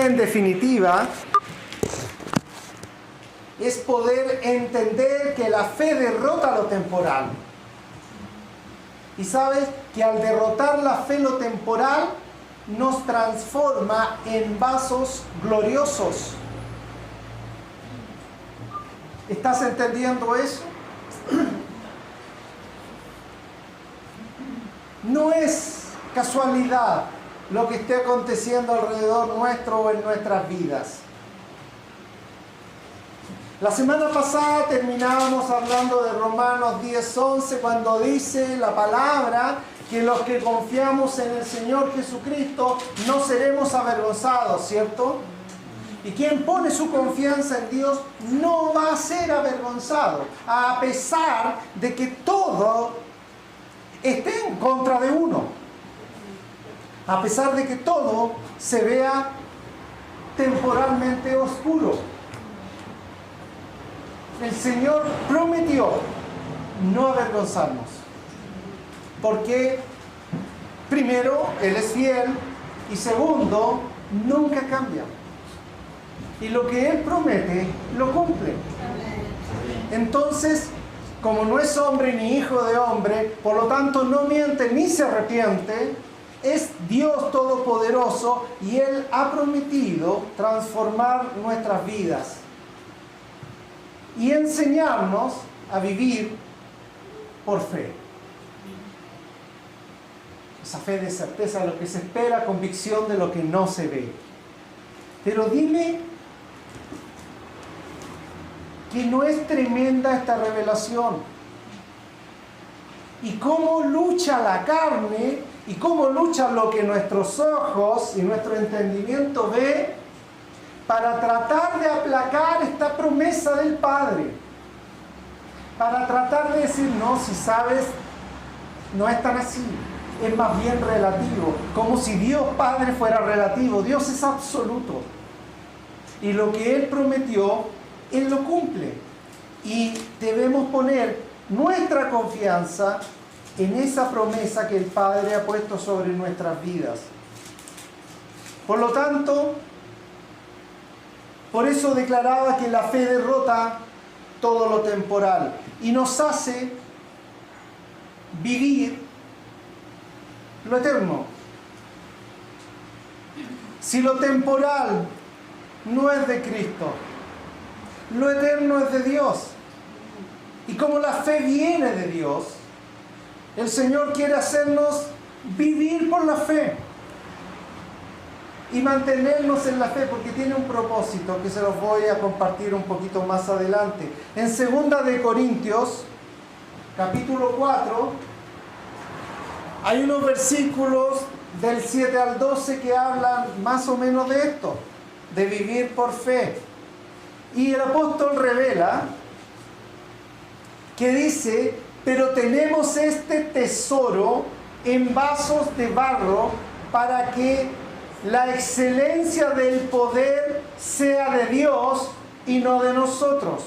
en definitiva, es poder entender que la fe derrota lo temporal. Y sabes que al derrotar la fe lo temporal, nos transforma en vasos gloriosos. ¿Estás entendiendo eso? No es casualidad lo que esté aconteciendo alrededor nuestro o en nuestras vidas. La semana pasada terminábamos hablando de Romanos 10:11, cuando dice la palabra que los que confiamos en el Señor Jesucristo no seremos avergonzados, ¿cierto? Y quien pone su confianza en Dios no va a ser avergonzado, a pesar de que todo esté en contra de uno, a pesar de que todo se vea temporalmente oscuro. El Señor prometió no avergonzarnos, porque primero, Él es fiel, y segundo, nunca cambia. Y lo que Él promete, lo cumple. Entonces, como no es hombre ni hijo de hombre, por lo tanto no miente ni se arrepiente, es Dios Todopoderoso y Él ha prometido transformar nuestras vidas y enseñarnos a vivir por fe. Esa fe de certeza de lo que se espera, convicción de lo que no se ve. Pero dime que no es tremenda esta revelación. Y cómo lucha la carne y cómo lucha lo que nuestros ojos y nuestro entendimiento ve para tratar de aplacar esta promesa del Padre. Para tratar de decir, no, si sabes, no es tan así. Es más bien relativo, como si Dios Padre fuera relativo. Dios es absoluto. Y lo que Él prometió, Él lo cumple. Y debemos poner nuestra confianza en esa promesa que el Padre ha puesto sobre nuestras vidas. Por lo tanto, por eso declaraba que la fe derrota todo lo temporal y nos hace vivir lo eterno. Si lo temporal no es de Cristo, lo eterno es de Dios. Y como la fe viene de Dios, el Señor quiere hacernos vivir por la fe y mantenernos en la fe, porque tiene un propósito que se los voy a compartir un poquito más adelante. En 2 de Corintios, capítulo 4, hay unos versículos del 7 al 12 que hablan más o menos de esto, de vivir por fe. Y el apóstol revela que dice, pero tenemos este tesoro en vasos de barro para que la excelencia del poder sea de Dios y no de nosotros,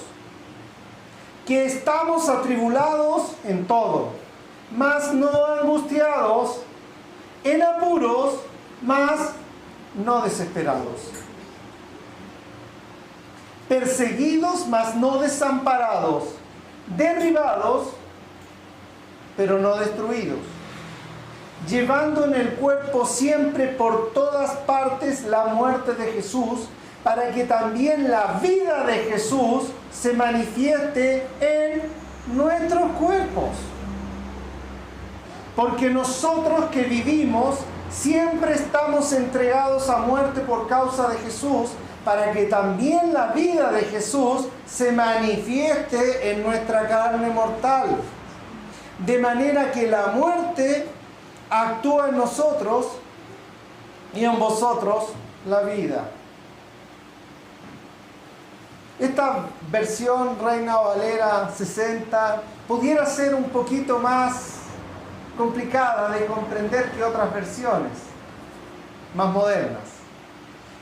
que estamos atribulados en todo, mas no angustiados, en apuros, mas no desesperados, perseguidos, mas no desamparados, derribados, pero no destruidos, llevando en el cuerpo siempre por todas partes la muerte de Jesús, para que también la vida de Jesús se manifieste en nuestros cuerpos. Porque nosotros que vivimos siempre estamos entregados a muerte por causa de Jesús, para que también la vida de Jesús se manifieste en nuestra carne mortal. De manera que la muerte actúa en nosotros y en vosotros la vida. Esta versión Reina Valera 60 pudiera ser un poquito más complicada de comprender que otras versiones más modernas.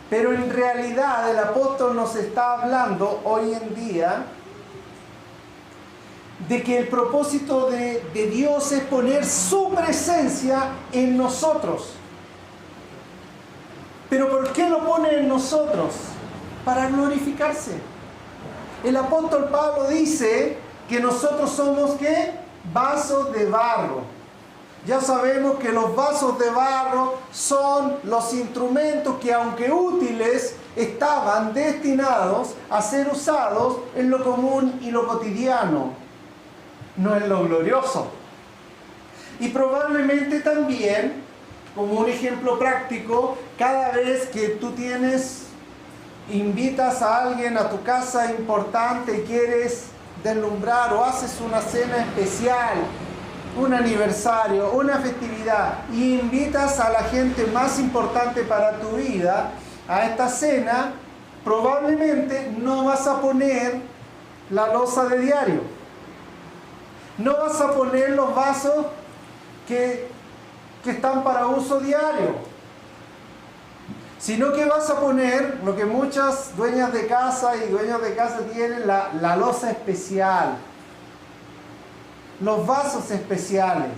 Pero en realidad el apóstol nos está hablando hoy en día de que el propósito de Dios es poner su presencia en nosotros. ¿Pero por qué lo pone en nosotros? Para glorificarse. El apóstol Pablo dice que nosotros somos, ¿qué? Vasos de barro. Ya sabemos que los vasos de barro son los instrumentos que, aunque útiles, estaban destinados a ser usados en lo común y lo cotidiano, no en lo glorioso. Y probablemente también, como un ejemplo práctico, cada vez que tú invitas a alguien a tu casa importante y quieres deslumbrar o haces una cena especial, un aniversario, una festividad, y invitas a la gente más importante para tu vida a esta cena, probablemente no vas a poner la loza de diario. No vas a poner los vasos que están para uso diario, sino que vas a poner lo que muchas dueñas de casa y dueños de casa tienen, la loza especial, los vasos especiales.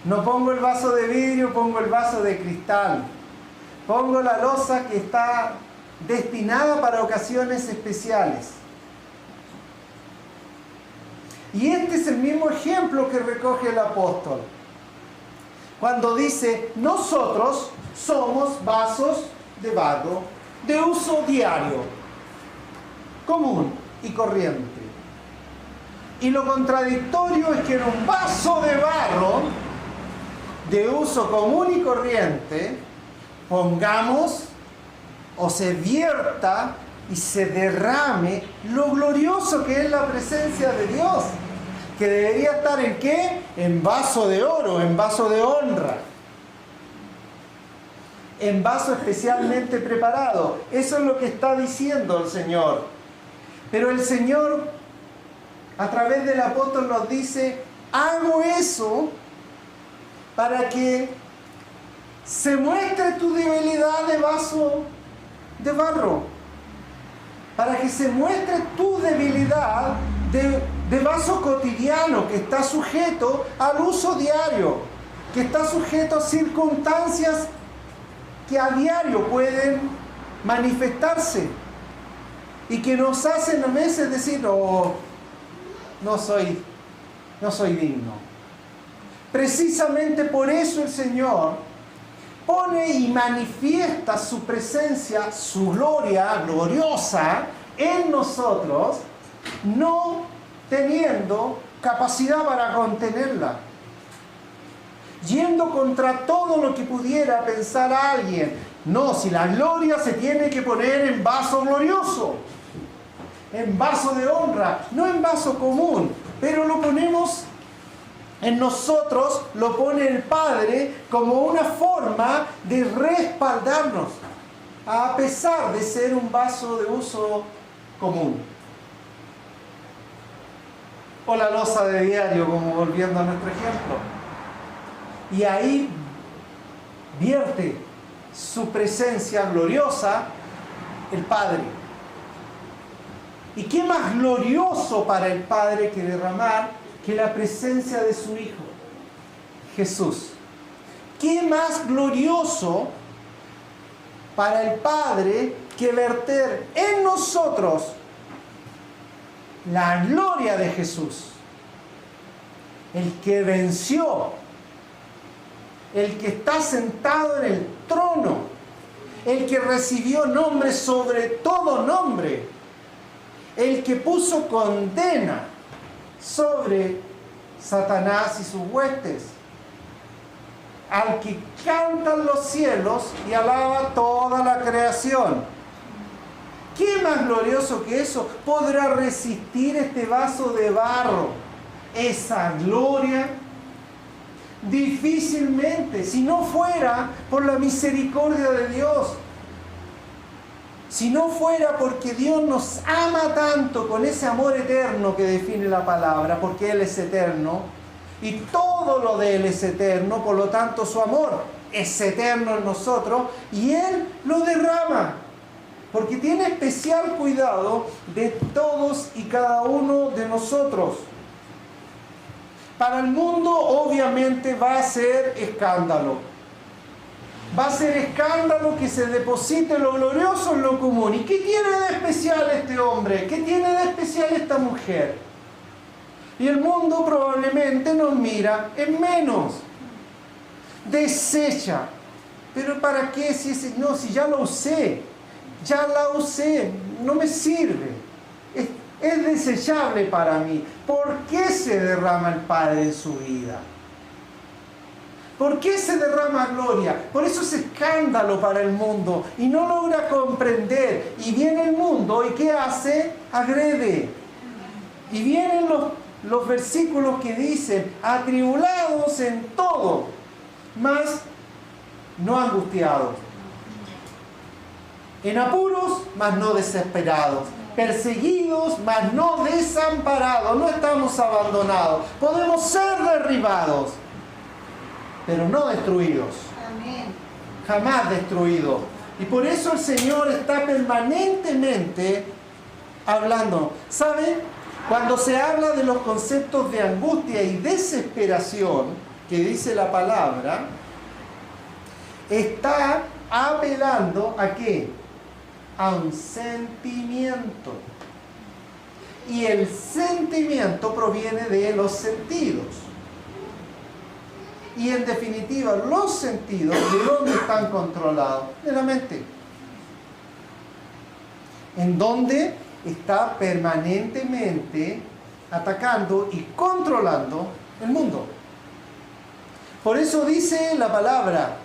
No pongo el vaso de vidrio, pongo el vaso de cristal. Pongo la loza que está destinada para ocasiones especiales. Y este es el mismo ejemplo que recoge el apóstol cuando dice: nosotros somos vasos de barro de uso diario, común y corriente. Y lo contradictorio es que en un vaso de barro de uso común y corriente pongamos o se vierta y se derrame lo glorioso que es la presencia de Dios, que debería estar ¿en qué? En vaso de oro, en vaso de honra, en vaso especialmente preparado. Eso es lo que está diciendo el Señor. Pero el Señor, a través del apóstol, nos dice: hago eso para que se muestre tu debilidad de vaso de barro, para que se muestre tu debilidad de vaso cotidiano que está sujeto al uso diario, que está sujeto a circunstancias que a diario pueden manifestarse y que nos hacen a veces decir: oh, no soy digno. Precisamente por eso el Señor pone y manifiesta su presencia, su gloria gloriosa en nosotros, no teniendo capacidad para contenerla, yendo contra todo lo que pudiera pensar a alguien. No, si la gloria se tiene que poner en vaso glorioso, en vaso de honra, no en vaso común, pero lo ponemos en nosotros, lo pone el Padre como una forma de respaldarnos, a pesar de ser un vaso de uso común. O la loza de diario, como volviendo a nuestro ejemplo. Y ahí vierte su presencia gloriosa el Padre. ¿Y qué más glorioso para el Padre que derramar que la presencia de su Hijo, Jesús? ¿Qué más glorioso para el Padre que verter en nosotros la gloria de Jesús? El que venció, el que está sentado en el trono, el que recibió nombre sobre todo nombre, el que puso condena sobre Satanás y sus huestes, al que cantan los cielos y alaba toda la creación. ¿Qué más glorioso que eso podrá resistir este vaso de barro? Esa gloria, difícilmente, si no fuera por la misericordia de Dios, si no fuera porque Dios nos ama tanto con ese amor eterno que define la palabra, porque Él es eterno y todo lo de Él es eterno, por lo tanto su amor es eterno en nosotros y Él lo derrama, porque tiene especial cuidado de todos y cada uno de nosotros. Para el mundo obviamente va a ser escándalo. Va a ser escándalo que se deposite lo glorioso en lo común. ¿Y qué tiene de especial este hombre? ¿Qué tiene de especial esta mujer? Y el mundo probablemente nos mira en menos. Desecha. ¿Pero para qué? Si ya lo usé. Ya la usé. No me sirve. Es desechable para mí. ¿Por qué se derrama el Padre en su vida? ¿Por qué se derrama gloria? Por eso es escándalo para el mundo y no logra comprender. Y viene el mundo y ¿qué hace? Agrede. Y vienen los versículos que dicen, atribulados en todo, mas no angustiados. En apuros, mas no desesperados. Perseguidos, mas no desamparados. No estamos abandonados. Podemos ser derribados, pero no destruidos. Amén. Jamás destruidos. Y por eso el Señor está permanentemente hablando. ¿Saben? Cuando se habla de los conceptos de angustia y desesperación, que dice la palabra, está apelando ¿a qué? A un sentimiento. Y el sentimiento proviene de los sentidos. Y en definitiva, los sentidos, ¿de dónde están controlados? De la mente. En donde está permanentemente atacando y controlando el mundo. Por eso dice la palabra,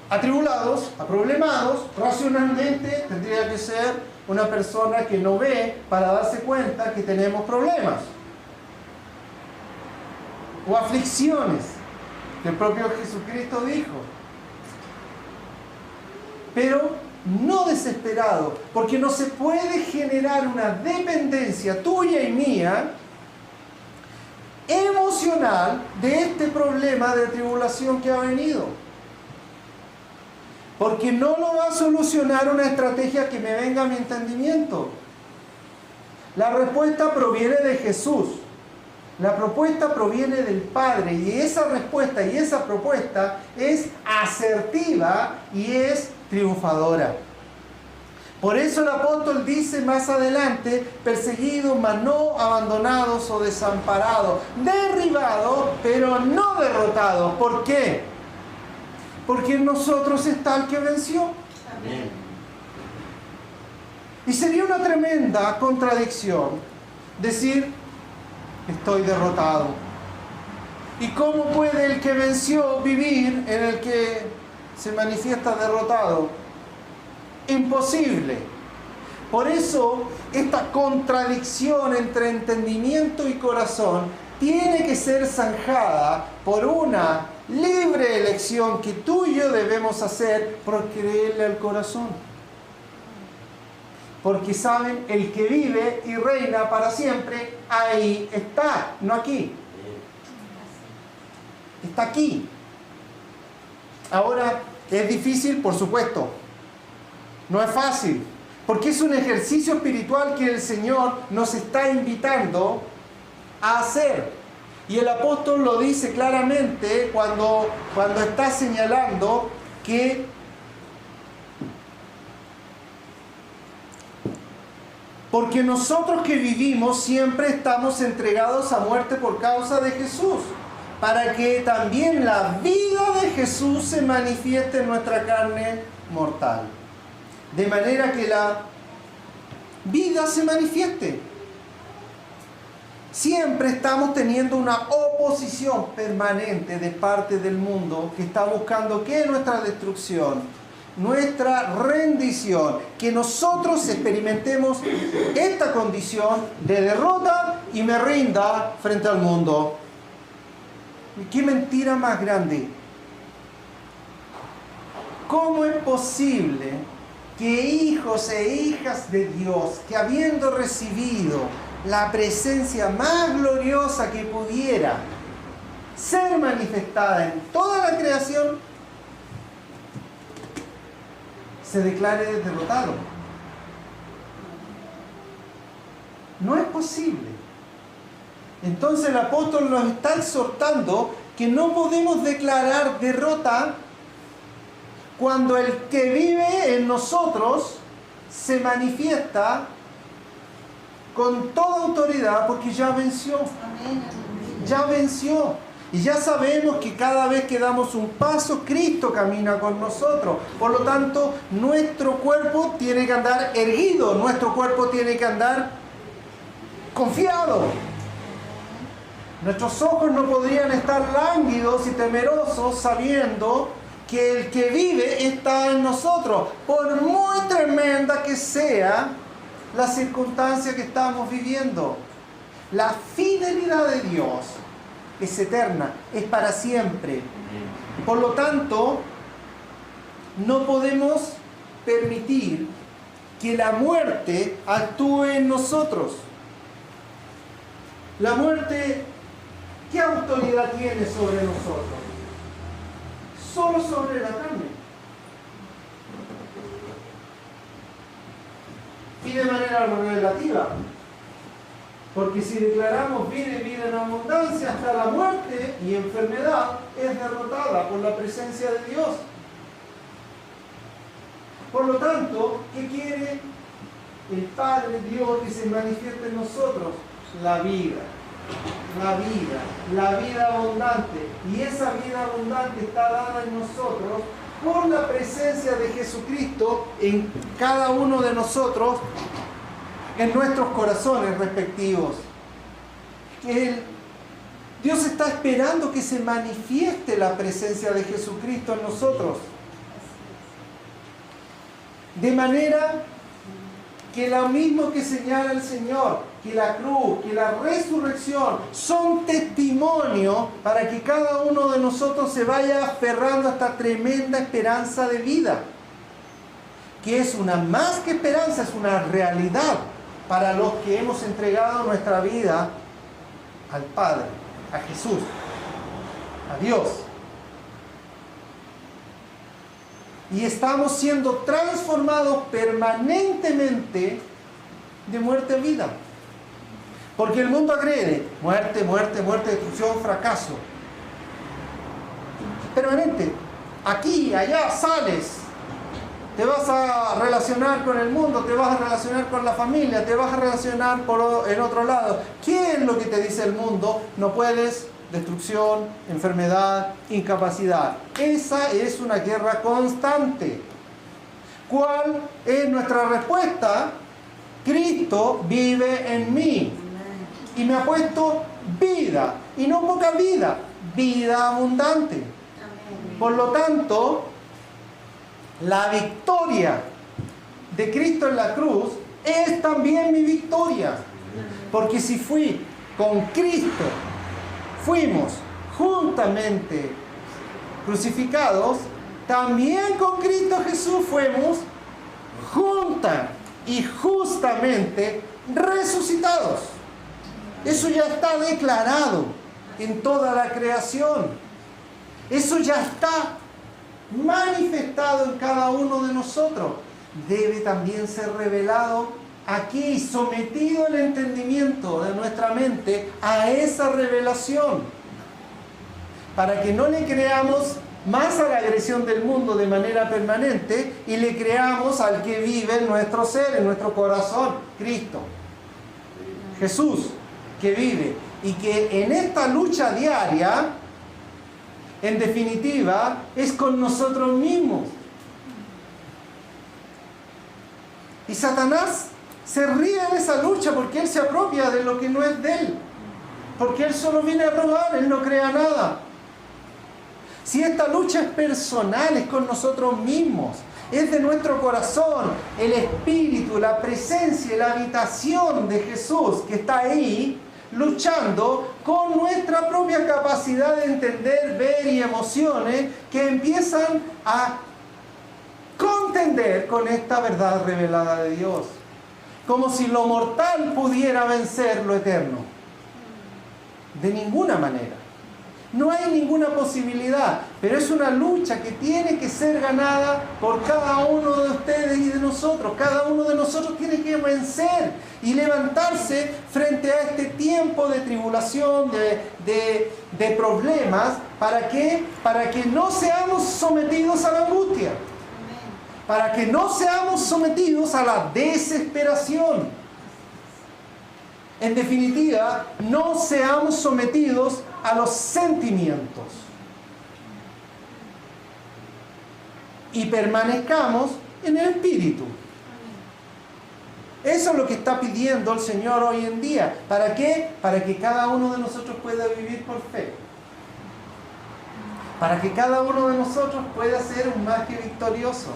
atribulados, aproblemados, racionalmente tendría que ser una persona que no ve para darse cuenta que tenemos problemas o aflicciones, que el propio Jesucristo dijo. Pero no desesperado, porque no se puede generar una dependencia tuya y mía emocional de este problema de tribulación que ha venido. Porque no lo va a solucionar una estrategia que me venga a mi entendimiento. La respuesta proviene de Jesús. La propuesta proviene del Padre. Y esa respuesta y esa propuesta es asertiva y es triunfadora. Por eso el apóstol dice más adelante, perseguidos, mas no abandonados o desamparados, derribados, pero no derrotados. ¿Por qué? Porque en nosotros está el que venció. Amén. Y sería una tremenda contradicción decir, estoy derrotado. ¿Y cómo puede el que venció vivir en el que se manifiesta derrotado? Imposible. Por eso, esta contradicción entre entendimiento y corazón tiene que ser zanjada por una libre elección que tú y yo debemos hacer por creerle al corazón. Porque saben, el que vive y reina para siempre, ahí está, no aquí. Está aquí. Ahora, ¿es difícil? Por supuesto. No es fácil. Porque es un ejercicio espiritual que el Señor nos está invitando a hacer. Y el apóstol lo dice claramente cuando está señalando que porque nosotros que vivimos siempre estamos entregados a muerte por causa de Jesús, para que también la vida de Jesús se manifieste en nuestra carne mortal. De manera que la vida se manifieste. Siempre estamos teniendo una oposición permanente de parte del mundo que está buscando ¿qué? Nuestra destrucción, nuestra rendición, que nosotros experimentemos esta condición de derrota y me rinda frente al mundo. ¿Qué mentira más grande? ¿Cómo es posible que hijos e hijas de Dios, que habiendo recibido la presencia más gloriosa que pudiera ser manifestada en toda la creación, se declare derrotado? No es posible. Entonces el apóstol nos está exhortando que no podemos declarar derrota cuando el que vive en nosotros se manifiesta con toda autoridad, porque ya venció. Ya venció. Y ya sabemos que cada vez que damos un paso, Cristo camina con nosotros. Por lo tanto, nuestro cuerpo tiene que andar erguido, nuestro cuerpo tiene que andar confiado. Nuestros ojos no podrían estar lánguidos y temerosos sabiendo que el que vive está en nosotros, por muy tremenda que sea la circunstancia que estamos viviendo. La fidelidad de Dios es eterna, es para siempre. Por lo tanto, no podemos permitir que la muerte actúe en nosotros. La muerte, ¿qué autoridad tiene sobre nosotros? Solo sobre la carne. Y de manera relativa. Porque si declaramos vida y vida en abundancia, hasta la muerte y enfermedad es derrotada por la presencia de Dios. Por lo tanto, ¿qué quiere el Padre Dios que se manifieste en nosotros? La vida. La vida abundante. Y esa vida abundante está dada en nosotros por la presencia de Jesucristo en cada uno de nosotros, en nuestros corazones respectivos. Dios está esperando que se manifieste la presencia de Jesucristo en nosotros. De manera que lo mismo que señala el Señor, que la cruz, que la resurrección, son testimonio para que cada uno de nosotros se vaya aferrando a esta tremenda esperanza de vida. Que es una más que esperanza, es una realidad para los que hemos entregado nuestra vida al Padre, a Jesús, a Dios. Y estamos siendo transformados permanentemente de muerte a vida. Porque el mundo agrede. Muerte, muerte, muerte, destrucción, fracaso. Permanente. Aquí, allá, sales. Te vas a relacionar con el mundo, te vas a relacionar con la familia, te vas a relacionar en otro lado. ¿Qué es lo que te dice el mundo? No puedes. Destrucción, enfermedad, incapacidad. Esa es una guerra constante. ¿Cuál es nuestra respuesta? Cristo vive en mí y me ha puesto vida, y no poca vida, vida abundante. Por lo tanto, la victoria de Cristo en la cruz es también mi victoria. Porque si fui con Cristo, fuimos juntamente crucificados, también con Cristo Jesús fuimos junta y justamente resucitados. Eso ya está declarado en toda la creación. Eso ya está manifestado en cada uno de nosotros. Debe también ser revelado aquí, sometido el entendimiento de nuestra mente a esa revelación, para que no le creamos más a la agresión del mundo de manera permanente y le creamos al que vive en nuestro ser, en nuestro corazón, Cristo, Jesús, que vive y que en esta lucha diaria, en definitiva, es con nosotros mismos. Y Satanás se ríe en esa lucha porque él se apropia de lo que no es de él. Porque él solo viene a robar, él no crea nada. Si esta lucha es personal, es con nosotros mismos, es de nuestro corazón, el espíritu, la presencia, la habitación de Jesús que está ahí, luchando con nuestra propia capacidad de entender, ver y emociones que empiezan a contender con esta verdad revelada de Dios. Como si lo mortal pudiera vencer lo eterno. De ninguna manera. No hay ninguna posibilidad, pero es una lucha que tiene que ser ganada por cada uno de ustedes y de nosotros. Cada uno de nosotros tiene que vencer y levantarse frente a este tiempo de tribulación, de problemas. ¿Para qué? Para que no seamos sometidos a la angustia. Para que no seamos sometidos a la desesperación. En definitiva, no seamos sometidos a los sentimientos. Y permanezcamos en el Espíritu. Eso es lo que está pidiendo el Señor hoy en día. ¿Para qué? Para que cada uno de nosotros pueda vivir por fe. Para que cada uno de nosotros pueda ser un más que victorioso.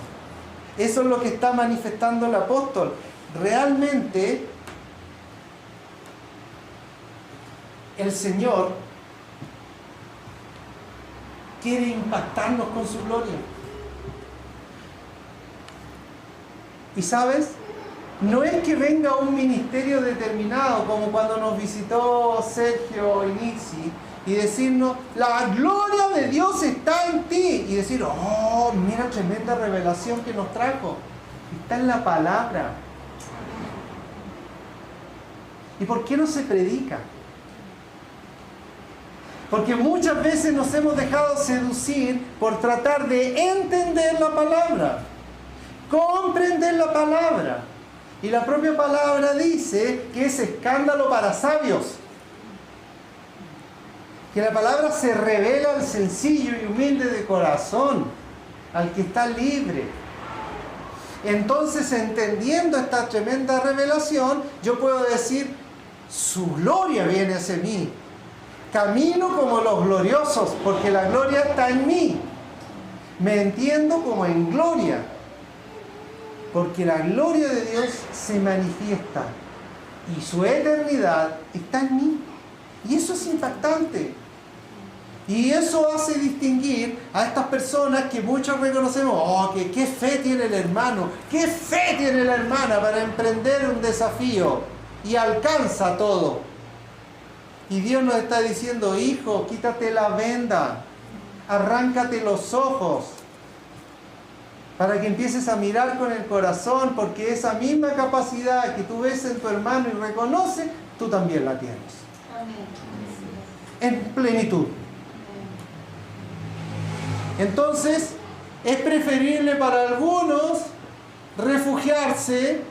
Eso es lo que está manifestando el apóstol. Realmente, el Señor quiere impactarnos con su gloria. Y ¿sabes? No es que venga un ministerio determinado, como cuando nos visitó Sergio y Nixie, y decirnos, la gloria de Dios está en ti. Y decir, oh, mira tremenda revelación que nos trajo. Está en la palabra. ¿Y por qué no se predica? Porque muchas veces nos hemos dejado seducir por tratar de entender la palabra, comprender la palabra. Y la propia palabra dice que es escándalo para sabios. Que la palabra se revela al sencillo y humilde de corazón, al que está libre. Entonces, entendiendo esta tremenda revelación, yo puedo decir, su gloria viene hacia mí. Camino como los gloriosos, porque la gloria está en mí. Me entiendo como en gloria, porque la gloria de Dios se manifiesta y su eternidad está en mí. Y eso es impactante. Y eso hace distinguir a estas personas que muchos reconocemos, oh, qué fe tiene el hermano, qué fe tiene la hermana para emprender un desafío y alcanza todo. Y Dios nos está diciendo, hijo, quítate la venda, arráncate los ojos, para que empieces a mirar con el corazón, porque esa misma capacidad que tú ves en tu hermano y reconoces, tú también la tienes. En plenitud. Entonces, es preferible para algunos refugiarse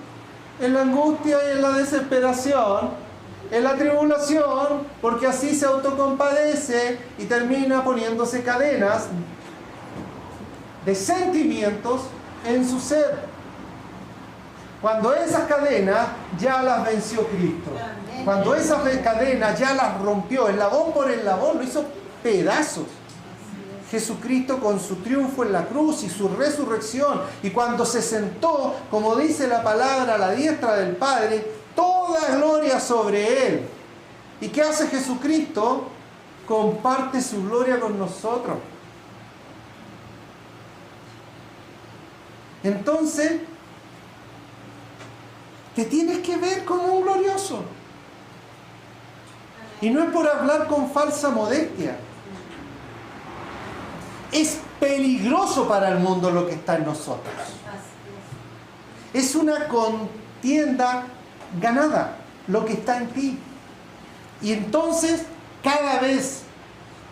en la angustia y en la desesperación, en la tribulación, porque así se autocompadece y termina poniéndose cadenas de sentimientos en su ser. Cuando esas cadenas ya las venció Cristo. Cuando esas cadenas ya las rompió, eslabón por eslabón, lo hizo pedazos. Jesucristo con su triunfo en la cruz y su resurrección, y cuando se sentó, como dice la palabra, a la diestra del Padre, toda gloria sobre Él. ¿Y qué hace Jesucristo? Comparte su gloria con nosotros. Entonces, te tienes que ver como un glorioso. Y no es por hablar con falsa modestia. Es peligroso para el mundo lo que está en nosotros. Es una contienda ganada, lo que está en ti. Y entonces, cada vez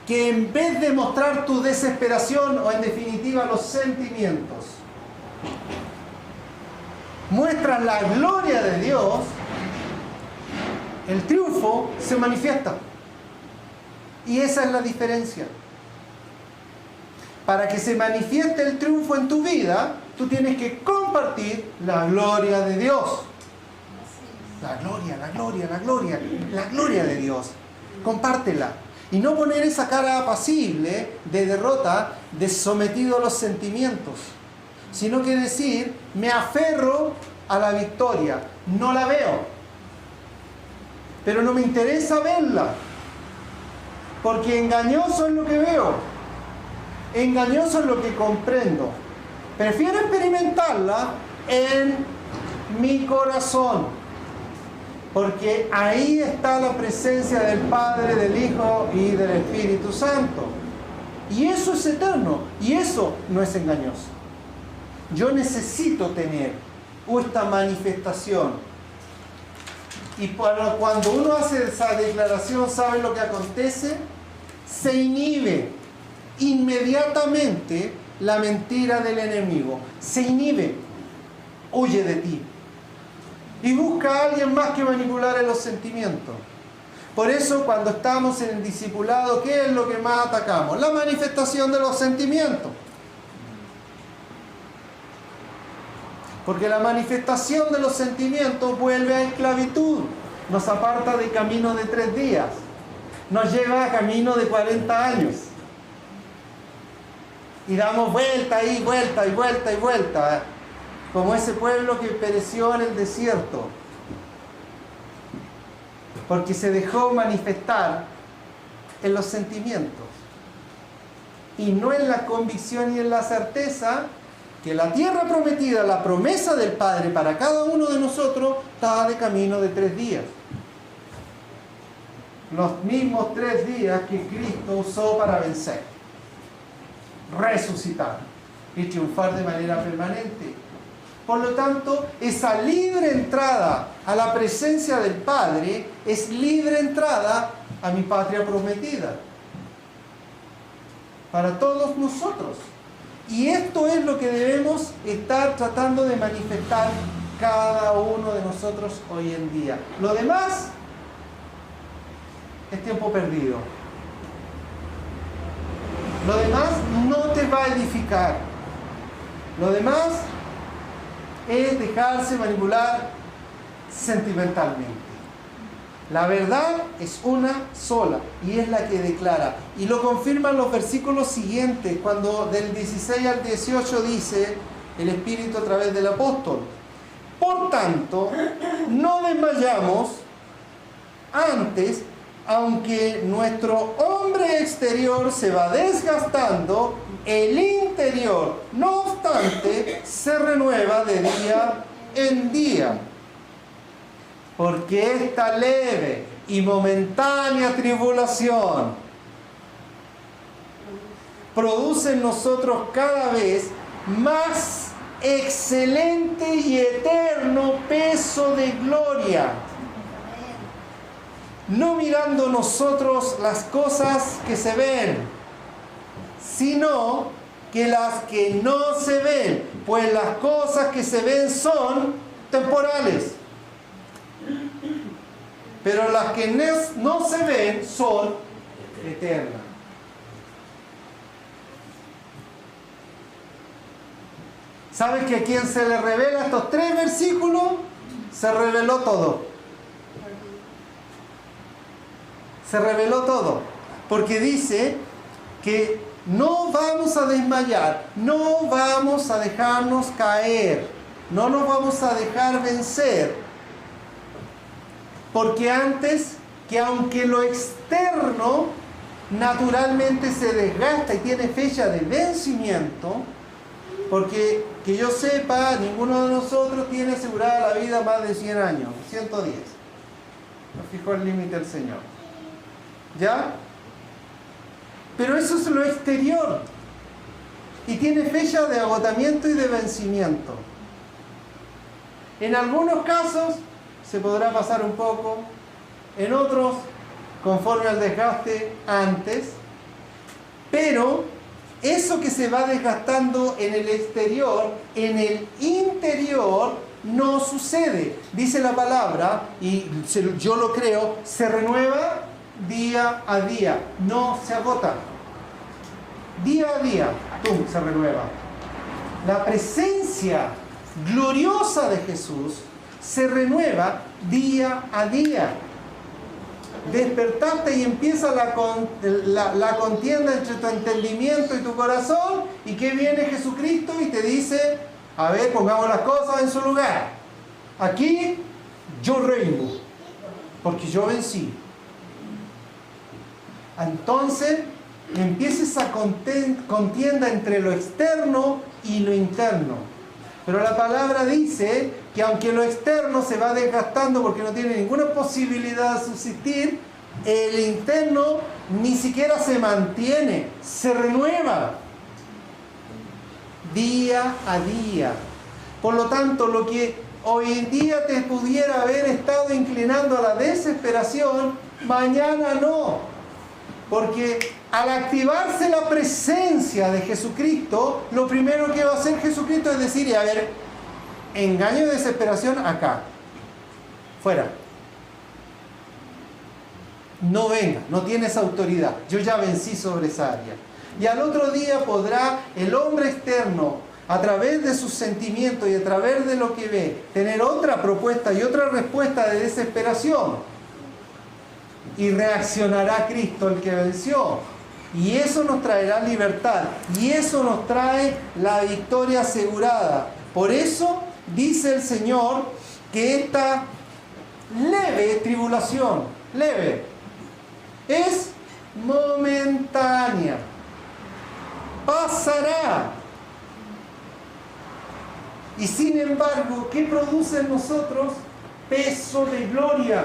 que en vez de mostrar tu desesperación o en definitiva los sentimientos, muestras la gloria de Dios, el triunfo se manifiesta. Y esa es la diferencia. Para que se manifieste el triunfo en tu vida, tú tienes que compartir la gloria de Dios. La gloria, la gloria, la gloria, la gloria de Dios. Compártela. Y no poner esa cara apacible de derrota, de sometido a los sentimientos. Sino que decir, me aferro a la victoria. No la veo. Pero no me interesa verla. Porque engañoso es lo que veo. Engañoso es lo que comprendo. Prefiero experimentarla en mi corazón. Porque ahí está la presencia del Padre, del Hijo y del Espíritu Santo. Y eso es eterno. Y eso no es engañoso. Yo necesito tener esta manifestación. Y cuando uno hace esa declaración, ¿sabe lo que acontece? Se inhibe inmediatamente la mentira del enemigo. Se inhibe. Huye de ti. Y busca a alguien más que manipular en los sentimientos. Por eso cuando estamos en el discipulado, ¿qué es lo que más atacamos? La manifestación de los sentimientos. Porque la manifestación de los sentimientos vuelve a esclavitud. Nos aparta de camino de 3 días. Nos lleva a camino de 40 años. Y damos vuelta y vuelta y vuelta y vuelta. Como ese pueblo que pereció en el desierto, porque se dejó manifestar en los sentimientos y no en la convicción y en la certeza que la tierra prometida, la promesa del Padre para cada uno de nosotros, estaba de camino de 3 días. Los mismos 3 días que Cristo usó para vencer, resucitar y triunfar de manera permanente. Por lo tanto, esa libre entrada a la presencia del Padre es libre entrada a mi patria prometida. Para todos nosotros. Y esto es lo que debemos estar tratando de manifestar cada uno de nosotros hoy en día. Lo demás es tiempo perdido. Lo demás no te va a edificar. Lo demás es dejarse manipular sentimentalmente. La verdad es una sola y es la que declara. Y lo confirman los versículos siguientes, cuando del 16 al 18 dice el Espíritu a través del apóstol: por tanto, no desmayamos antes, aunque nuestro hombre exterior se va desgastando, el interior, no obstante, se renueva de día en día. Porque esta leve y momentánea tribulación produce en nosotros cada vez más excelente y eterno peso de gloria. No mirando nosotros las cosas que se ven, sino que las que no se ven, pues las cosas que se ven son temporales, pero las que no se ven son eternas. ¿Sabes que a quien se le revela estos 3 versículos? Se reveló todo. Se reveló todo. Porque dice que no vamos a desmayar, no vamos a dejarnos caer, no nos vamos a dejar vencer. Porque antes, que aunque lo externo naturalmente se desgasta y tiene fecha de vencimiento, porque que yo sepa, ninguno de nosotros tiene asegurada la vida más de 100 años, 110. Nos fijó el límite el Señor. ¿Ya? Pero eso es lo exterior. Y tiene fecha de agotamiento y de vencimiento. En algunos casos se podrá pasar un poco, en otros conforme al desgaste antes, pero eso que se va desgastando en el exterior, en el interior no sucede. Dice la palabra, y yo lo creo, se renueva día a día, no se agota. Día a día, ¡pum!, se renueva. La presencia gloriosa de Jesús se renueva día a día. Despertaste y empieza la contienda entre tu entendimiento y tu corazón, y que viene Jesucristo y te dice: a ver, pongamos las cosas en su lugar. Aquí yo reino, porque yo vencí. Entonces empieza esa contienda entre lo externo y lo interno. Pero la palabra dice que aunque lo externo se va desgastando porque no tiene ninguna posibilidad de subsistir, el interno ni siquiera se mantiene, se renueva día a día. Por lo tanto, lo que hoy en día te pudiera haber estado inclinando a la desesperación, mañana no. Porque al activarse la presencia de Jesucristo, lo primero que va a hacer Jesucristo es decir, a ver, engaño y desesperación acá, fuera. No venga, no tienes autoridad. Yo ya vencí sobre esa área. Y al otro día podrá el hombre externo, a través de sus sentimientos y a través de lo que ve, tener otra propuesta y otra respuesta de desesperación. Y reaccionará Cristo, el que venció. Y eso nos traerá libertad. Y eso nos trae la victoria asegurada. Por eso dice el Señor que esta leve tribulación, leve, es momentánea. Pasará. Y sin embargo, ¿qué produce en nosotros? Peso de gloria.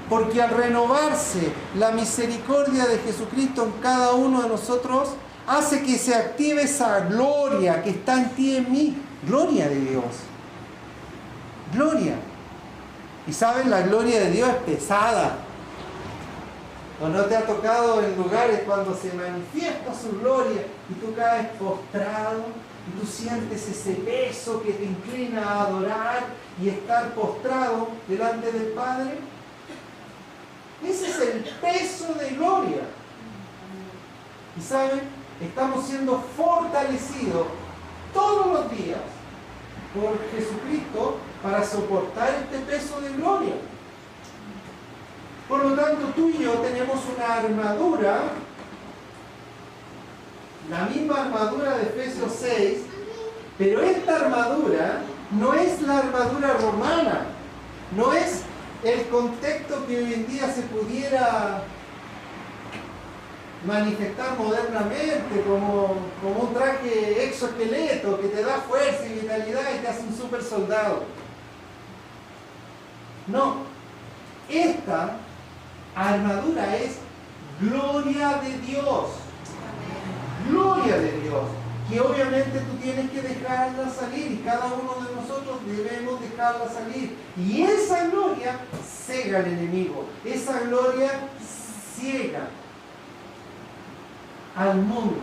Porque al renovarse la misericordia de Jesucristo en cada uno de nosotros, hace que se active esa gloria que está en ti y en mí. Gloria de Dios. Gloria. Y saben, la gloria de Dios es pesada. ¿O no te ha tocado en lugares cuando se manifiesta su gloria y tú caes postrado y tú sientes ese peso que te inclina a adorar y estar postrado delante del Padre? Ese es el peso de gloria. Y saben, estamos siendo fortalecidos todos los días por Jesucristo para soportar este peso de gloria. Por lo tanto, tú y yo tenemos una armadura, la misma armadura de Efesios 6, pero esta armadura no es la armadura romana, no es el contexto que hoy en día se pudiera manifestar modernamente como un traje exoesqueleto que te da fuerza y vitalidad y te hace un super soldado. No, esta armadura es gloria de Dios. Gloria de Dios. Que obviamente tú tienes que dejarla salir y cada uno de nosotros debemos dejarla salir. Y esa gloria cega al enemigo. Esa gloria ciega al mundo.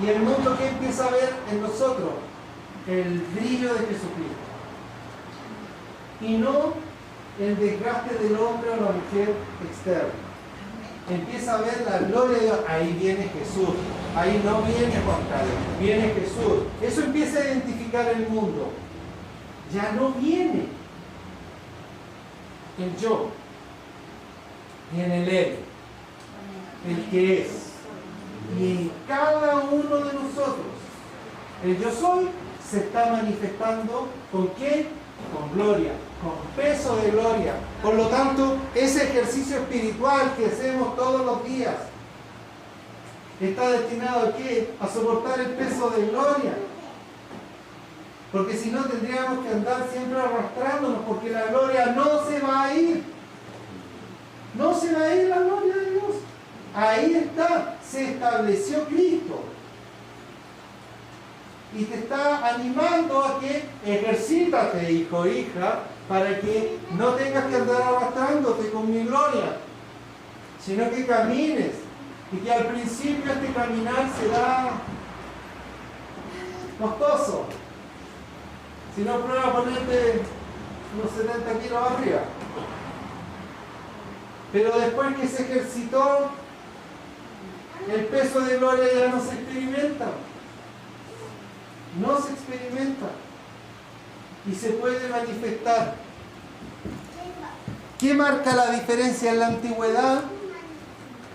Y el mundo que empieza a ver en nosotros el brillo de Jesucristo. Y no el desgaste del hombre o la mujer externa. Empieza a ver la gloria de Dios. Ahí viene Jesús. Ahí no viene Juan Carlos, viene Jesús. Eso empieza a identificar el mundo. Ya no viene el yo, viene el él, el que es. Y en cada uno de nosotros, el yo soy se está manifestando ¿con qué? Con gloria, con peso de gloria. Por lo tanto, ese ejercicio espiritual que hacemos todos los días está destinado ¿a qué? A soportar el peso de gloria. Porque si no tendríamos que andar siempre arrastrándonos, porque la gloria no se va a ir. No se va a ir la gloria de Dios. Ahí está, se estableció Cristo. Y te está animando a que ejercítate, hijo, hija, para que no tengas que andar arrastrándote con mi gloria, sino que camines. Y que al principio este caminar será costoso. Si no, prueba a ponerte unos 70 kilos arriba. Pero después que se ejercitó, el peso de gloria ya no se experimenta. No se experimenta. Y se puede manifestar. ¿Qué marca la diferencia en la antigüedad?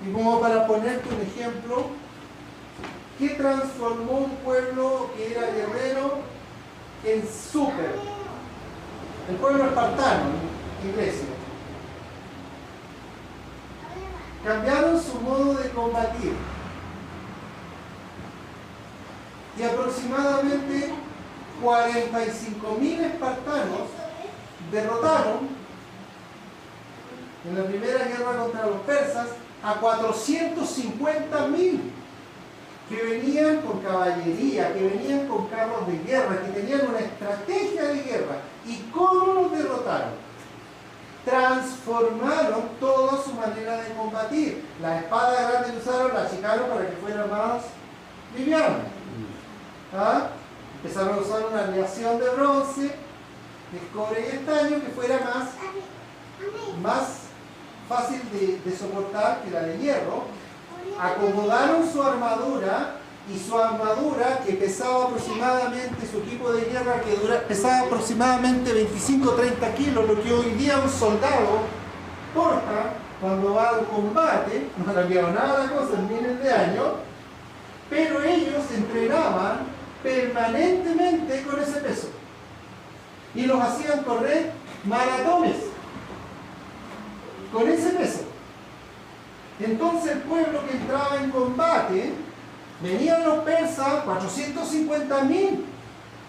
Y como para ponerte un ejemplo, ¿qué transformó un pueblo que era guerrero en súper? El pueblo espartano en Grecia. Cambiaron su modo de combatir. Y aproximadamente 45.000 espartanos derrotaron en la primera guerra contra los persas a 450.000 que venían con caballería, que venían con carros de guerra, que tenían una estrategia de guerra. ¿Y cómo los derrotaron? Transformaron toda su manera de combatir. La espada grande que usaron la achicaron para que fuera más liviana. ¿Ah? Empezaron a usar una aleación de bronce, de cobre y estaño que fuera más fácil de soportar que la de hierro. Acomodaron su armadura, y su armadura, que pesaba aproximadamente, su equipo de guerra que pesaba aproximadamente 25-30 kilos, lo que hoy día un soldado porta cuando va al combate. No ha cambiado nada la cosa en miles de años, pero ellos entrenaban permanentemente con ese peso y los hacían correr maratones con ese peso. Entonces el pueblo que entraba en combate, venían los persas, 450.000,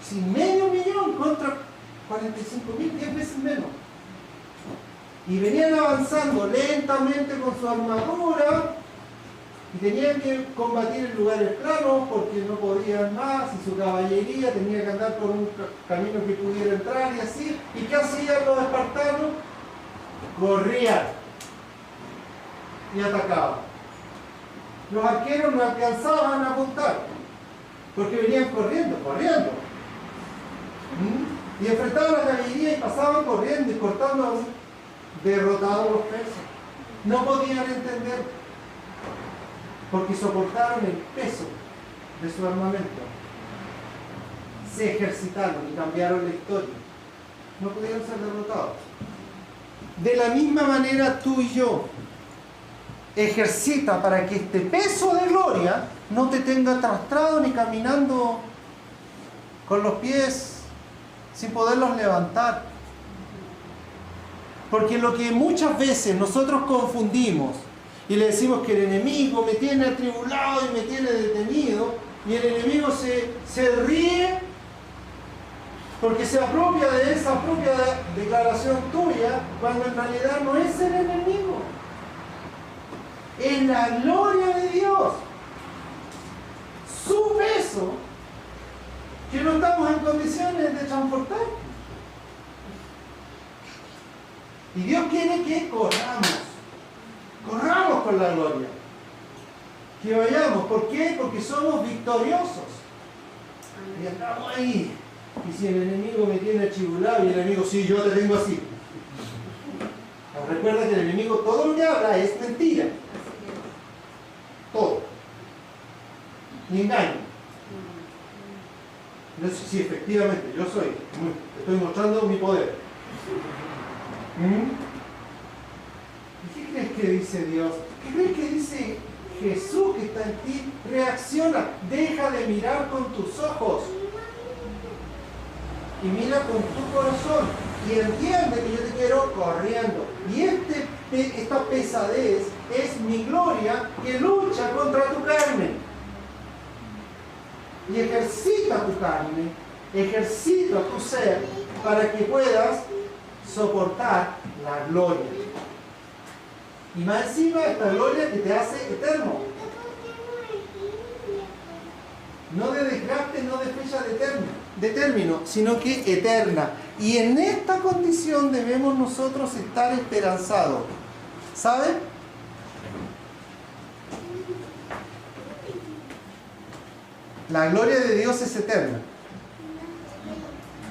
sin medio millón contra 45.000, 10 veces menos. Y venían avanzando lentamente con su armadura y tenían que combatir en lugares planos porque no podían más, y su caballería tenía que andar por un camino que pudiera entrar y así. ¿Y qué hacían los espartanos? Corrían y atacaban. Los arqueros no alcanzaban a apuntar porque venían corriendo. Y enfrentaban a la caballería y pasaban corriendo y cortando a un derrotado los persas. No podían entender porque soportaron el peso de su armamento. Se ejercitaron y cambiaron la historia. No pudieron ser derrotados. De la misma manera tú y yo, ejercita para que este peso de gloria no te tenga arrastrado ni caminando con los pies sin poderlos levantar. Porque lo que muchas veces nosotros confundimos y le decimos que el enemigo me tiene atribulado y me tiene detenido, y el enemigo se ríe porque se apropia de esa propia declaración tuya, cuando en realidad no es el enemigo. Es la gloria de Dios, su peso, que no estamos en condiciones de transportar. Y Dios quiere que corramos con la gloria, que vayamos. ¿Por qué? Porque somos victoriosos y estamos ahí. Y si el enemigo me tiene achibulado, y el enemigo, sí, yo te tengo así. Recuerda que el enemigo todo lo que habla es mentira. Todo. Ni engaño. Entonces, sí, efectivamente, yo estoy mostrando mi poder. ¿Y qué crees que dice Dios? ¿Qué crees que dice Jesús que está en ti? Reacciona, deja de mirar con tus ojos y mira con tu corazón y entiende que yo te quiero corriendo. Y esta pesadez es mi gloria que lucha contra tu carne. Y ejercita tu carne, ejercita tu ser para que puedas soportar la gloria. Y más encima, esta gloria que te hace eterno. No de desgaste, no de fecha de término, sino que eterna. Y en esta condición debemos nosotros estar esperanzados. ¿Saben? La gloria de Dios es eterna.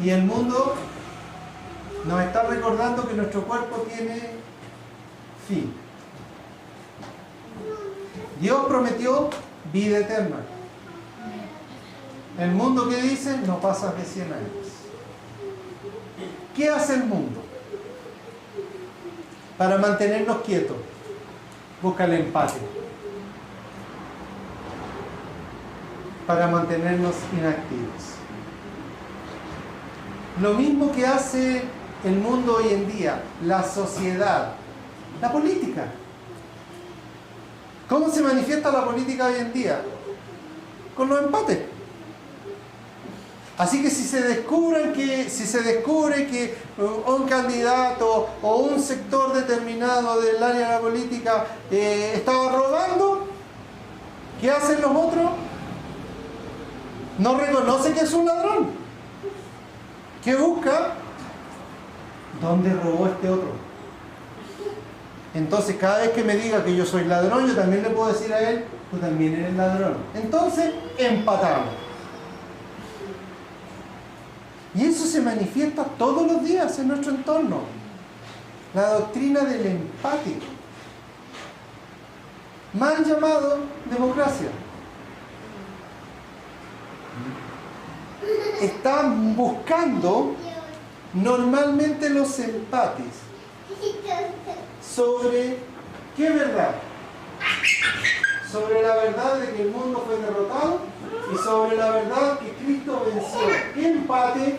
Y el mundo nos está recordando que nuestro cuerpo tiene fin. Dios prometió vida eterna. El mundo, ¿qué dice? No pasa de 100 años. ¿Qué hace el mundo? Para mantenernos quietos, busca el empate. Para mantenernos inactivos. Lo mismo que hace el mundo hoy en día, la sociedad, la política. ¿Cómo se manifiesta la política hoy en día? Con los empates. Así que si se descubre que un candidato o un sector determinado del área de la política estaba robando, ¿qué hacen los otros? No reconoce que es un ladrón. ¿Qué busca? ¿Dónde robó este otro? Entonces cada vez que me diga que yo soy ladrón, yo también le puedo decir a él, tú también eres ladrón. Entonces empatamos. Y eso se manifiesta todos los días en nuestro entorno. La doctrina del empate. Mal llamado democracia. Están buscando normalmente los empates sobre ¿qué verdad? Sobre la verdad de que el mundo fue derrotado y sobre la verdad que Cristo venció. ¿Qué empate?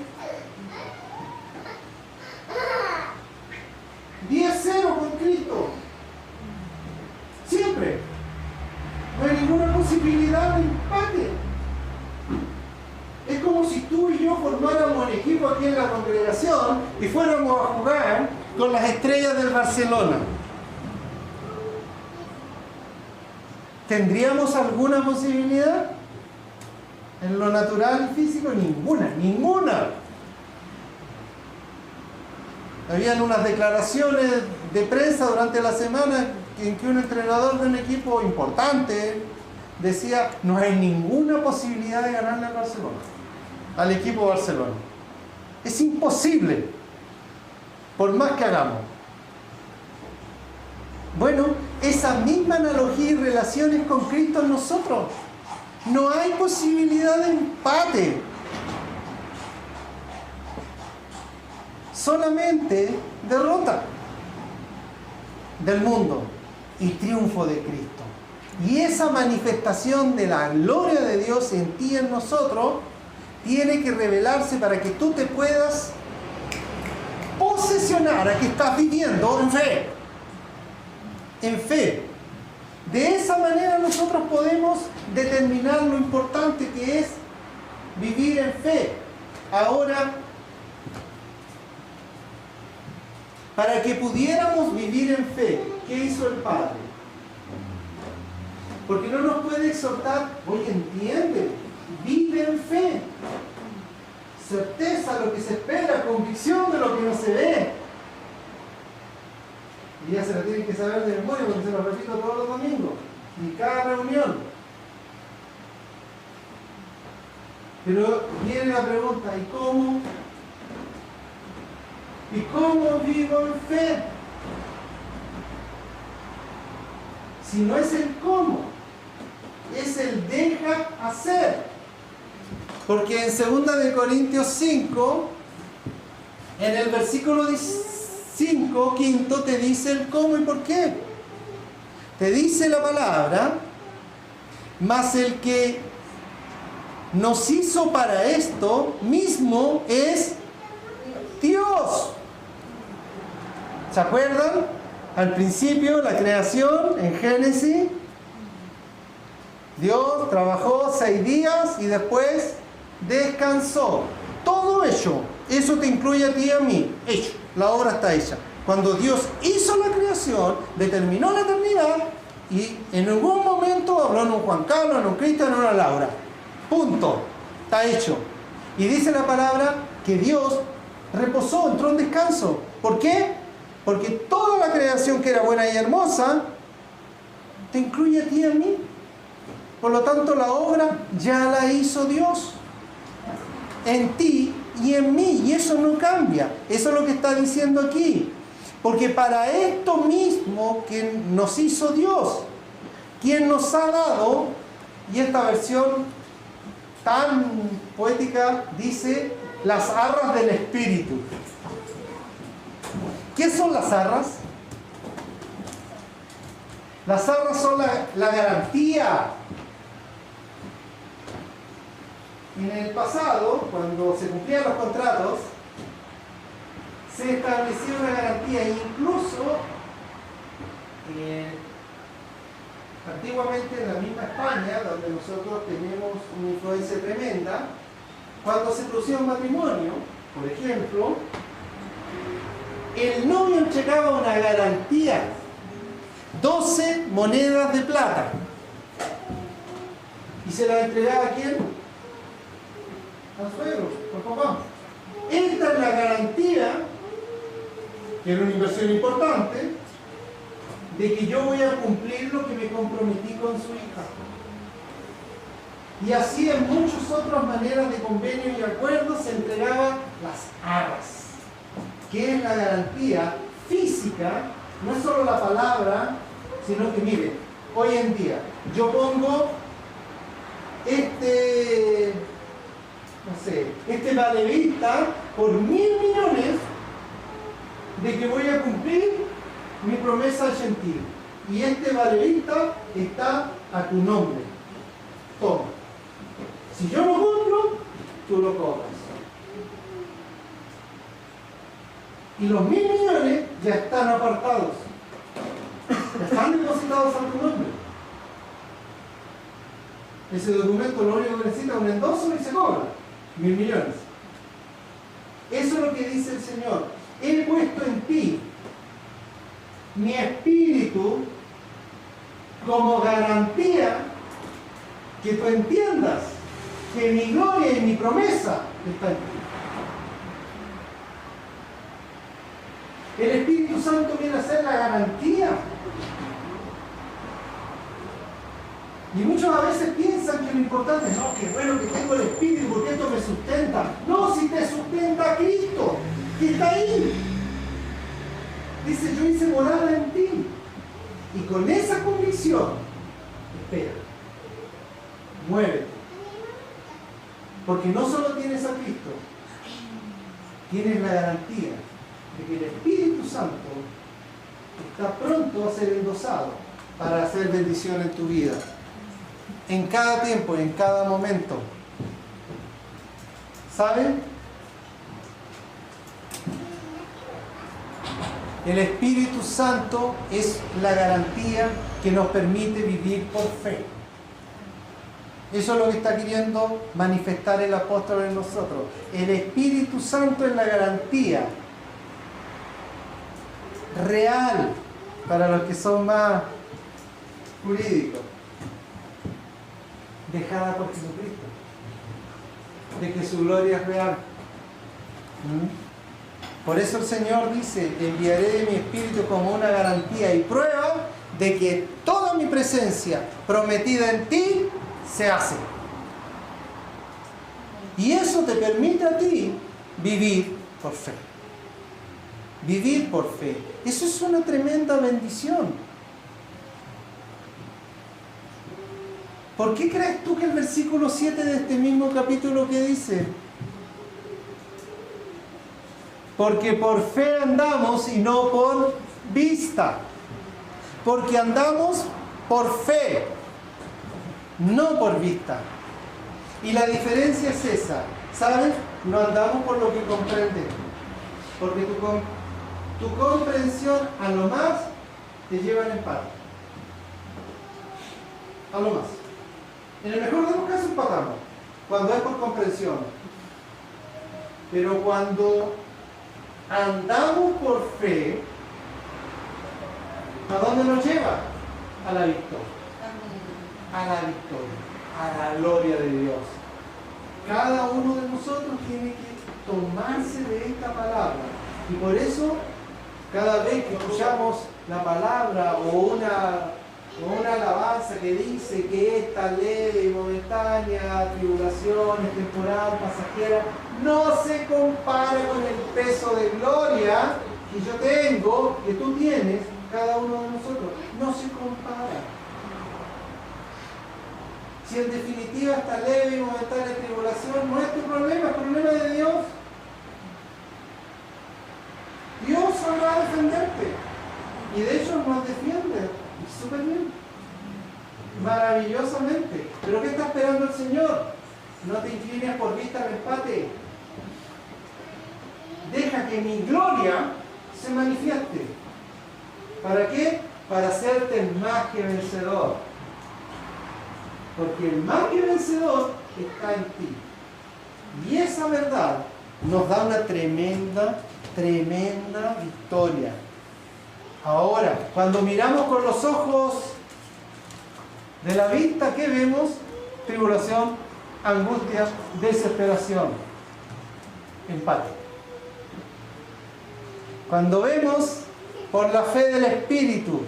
10-0 con Cristo. Siempre. No hay ninguna posibilidad de empate. Es como si tú y yo formáramos un equipo aquí en la congregación y fuéramos a jugar con las estrellas del Barcelona. ¿Tendríamos alguna posibilidad? En lo natural y físico, ninguna. Habían unas declaraciones de prensa durante la semana en que un entrenador de un equipo importante decía, no hay ninguna posibilidad de ganarle al Barcelona, al equipo Barcelona. Es imposible, por más que hagamos. Bueno, esa misma analogía y relaciones con Cristo en nosotros. No hay posibilidad de empate. Solamente derrota del mundo y triunfo de Cristo. Y esa manifestación de la gloria de Dios en ti y en nosotros tiene que revelarse para que tú te puedas posesionar a que estás viviendo en fe. En fe. De esa manera nosotros podemos determinar lo importante que es vivir en fe. Ahora, para que pudiéramos vivir en fe, ¿qué hizo el Padre? Porque no nos puede exhortar, oye, entiende, vive en fe. Certeza, lo que se espera, convicción de lo que no se ve. Y ya se la tienen que saber de memoria porque se lo repito todos los domingos, y cada reunión. Pero viene la pregunta, ¿y cómo? ¿Y cómo vivo en fe? Si no es el cómo, es el deja hacer. Porque en 2 de Corintios 5, en el versículo 5, quinto, te dice el cómo y por qué. Te dice la palabra, mas el que nos hizo para esto mismo es Dios. ¿Se acuerdan? Al principio, la creación, en Génesis, Dios trabajó 6 días y después descansó. Todo hecho. Eso te incluye a ti y a mí. Hecho. La obra está hecha. Cuando Dios hizo la creación, determinó la eternidad y en algún momento habló en un Juan Carlos, en un Cristian, en una Laura. Punto. Está hecho. Y dice la palabra que Dios reposó, entró en descanso. ¿Por qué? Porque toda la creación que era buena y hermosa te incluye a ti y a mí. Por lo tanto, la obra ya la hizo Dios en ti y en mí, y eso no cambia. Eso es lo que está diciendo aquí. Porque para esto mismo que nos hizo Dios, quien nos ha dado, y esta versión tan poética dice, las arras del Espíritu. ¿Qué son las arras? Las arras son la garantía. En el pasado, cuando se cumplían los contratos, se establecía una garantía, incluso antiguamente en la misma España, donde nosotros tenemos una influencia tremenda, cuando se producía un matrimonio, por ejemplo, el novio entregaba una garantía, 12 monedas de plata. ¿Y se la entregaba a quién? Al suegro, al papá. Esta es la garantía, que era una inversión importante, de que yo voy a cumplir lo que me comprometí con su hija. Y así en muchas otras maneras de convenio y acuerdos se entregaban las arras, que es la garantía física, no es solo la palabra, sino que mire, hoy en día yo pongo este valevista por 1.000 millones de que voy a cumplir mi promesa al gentil. Y este valevista está a tu nombre. Toma. Si yo lo cumplo, tú lo cobras. Y los 1.000 millones ya están apartados. Ya están depositados a tu nombre. Ese documento lo único que necesita es un endoso y se cobra 1.000 millones. Eso es lo que dice el Señor. He puesto en ti mi espíritu como garantía que tú entiendas que mi gloria y mi promesa está en ti. El Espíritu Santo viene a ser la garantía. Y muchos a veces piensan que lo importante es, no, qué bueno que tengo el Espíritu porque esto me sustenta. No, si te sustenta Cristo, que está ahí. Dice, yo hice morada en ti. Y con esa convicción, espera, muévete. Porque no solo tienes a Cristo, tienes la garantía de que el Espíritu Santo está pronto a ser endosado para hacer bendición en tu vida. En cada tiempo, en cada momento. ¿Saben? El Espíritu Santo es la garantía que nos permite vivir por fe. Eso es lo que está queriendo manifestar el apóstol en nosotros. El Espíritu Santo es la garantía real para los que son más jurídicos, dejada por Jesucristo, de que su gloria es real. Por eso el Señor dice, enviaré de mi Espíritu como una garantía y prueba de que toda mi presencia prometida en ti se hace. Y eso te permite a ti vivir por fe. Vivir por fe. Eso es una tremenda bendición. ¿Por qué crees tú que el versículo 7 de este mismo capítulo que dice? Porque por fe andamos y no por vista. Porque andamos por fe, no por vista. Y la diferencia es esa, ¿sabes? No andamos por lo que comprendes. Porque tu comprensión a lo más te lleva al empate. A lo más. En el mejor de los casos empatamos, cuando es por comprensión. Pero cuando andamos por fe, ¿a dónde nos lleva? A la victoria. A la victoria. A la gloria de Dios. Cada uno de nosotros tiene que tomarse de esta palabra. Y por eso, cada vez que escuchamos la palabra o una alabanza que dice que esta leve y momentánea tribulación es temporal, pasajera, no se compara con el peso de gloria que yo tengo, que tú tienes, cada uno de nosotros. No se compara. Si en definitiva esta leve y momentánea tribulación no es tu problema, es problema de Dios. Dios sabrá defenderte. Y de hecho nos defiende. Súper bien. Maravillosamente. ¿Pero qué está esperando el Señor? No te inclines por vista al empate. Deja que mi gloria se manifieste. ¿Para qué? Para hacerte más que vencedor. Porque el más que vencedor está en ti. Y esa verdad nos da una tremenda victoria. Ahora, cuando miramos con los ojos de la vista, ¿qué vemos? Tribulación, angustia, desesperación, empate. Cuando vemos por la fe del Espíritu,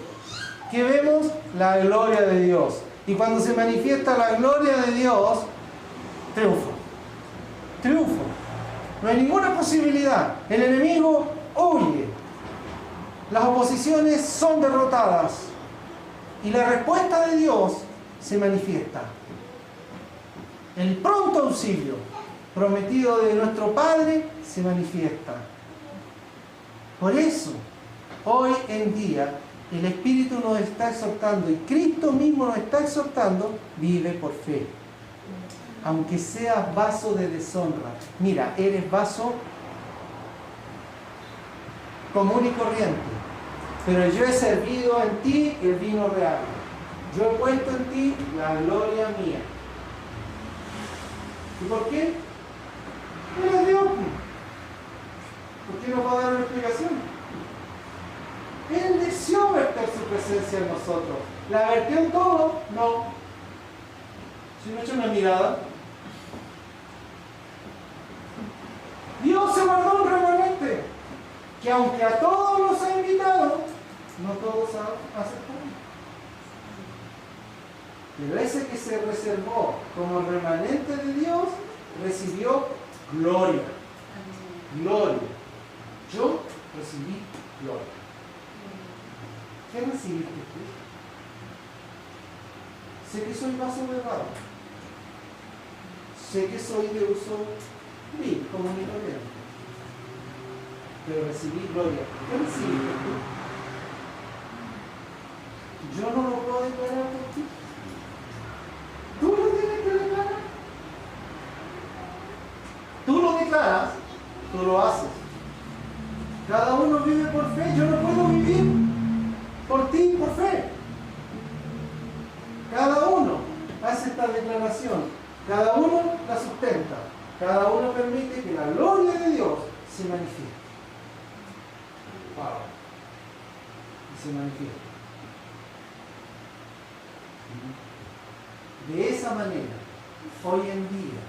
¿qué vemos? La gloria de Dios. Y cuando se manifiesta la gloria de Dios, triunfo. Triunfo. No hay ninguna posibilidad. El enemigo huye. Las oposiciones son derrotadas. Y la respuesta de Dios se manifiesta. El pronto auxilio prometido de nuestro Padre se manifiesta. Por eso, hoy en día, el Espíritu nos está exhortando y Cristo mismo nos está exhortando, vive por fe. Aunque seas vaso de deshonra. Mira, eres vaso común y corriente. Pero yo he servido en ti el vino real. Yo he puesto en ti la gloria mía. ¿Y por qué? Eres Dios. ¿Por qué no va a dar una explicación? Él deseó verter su presencia en nosotros. ¿La vertió en todo? No. Si no he hecho una mirada. Dios se guardó un remanente que aunque a todos los ha invitado, no todos aceptaron. Pero ese que se reservó como remanente de Dios recibió gloria. Gloria. Yo recibí gloria. ¿Qué recibiste tú? Sé que soy vaso de barro. Sé que soy de uso vil, como mi gobierno. Pero recibí gloria. ¿Qué recibiste tú? Yo no lo puedo declarar por ti. Tú lo tienes que declarar. Tú lo declaras, tú lo haces. Cada uno vive por fe. Yo no puedo vivir por ti, por fe. Cada uno hace esta declaración. Cada uno la sustenta. Cada uno permite que la gloria de Dios se manifieste. Wow. Y se manifiesta. De esa manera, hoy en día,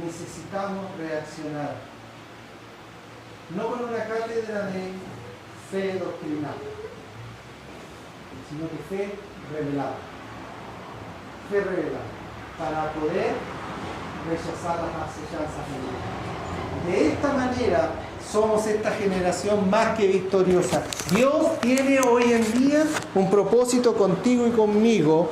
necesitamos reaccionar. No con una cátedra de fe doctrinal, sino que fe revelada. Fe revelada. Para poder rechazar las acechanzas de Dios. De esta manera somos esta generación más que victoriosa. Dios tiene hoy en día un propósito contigo y conmigo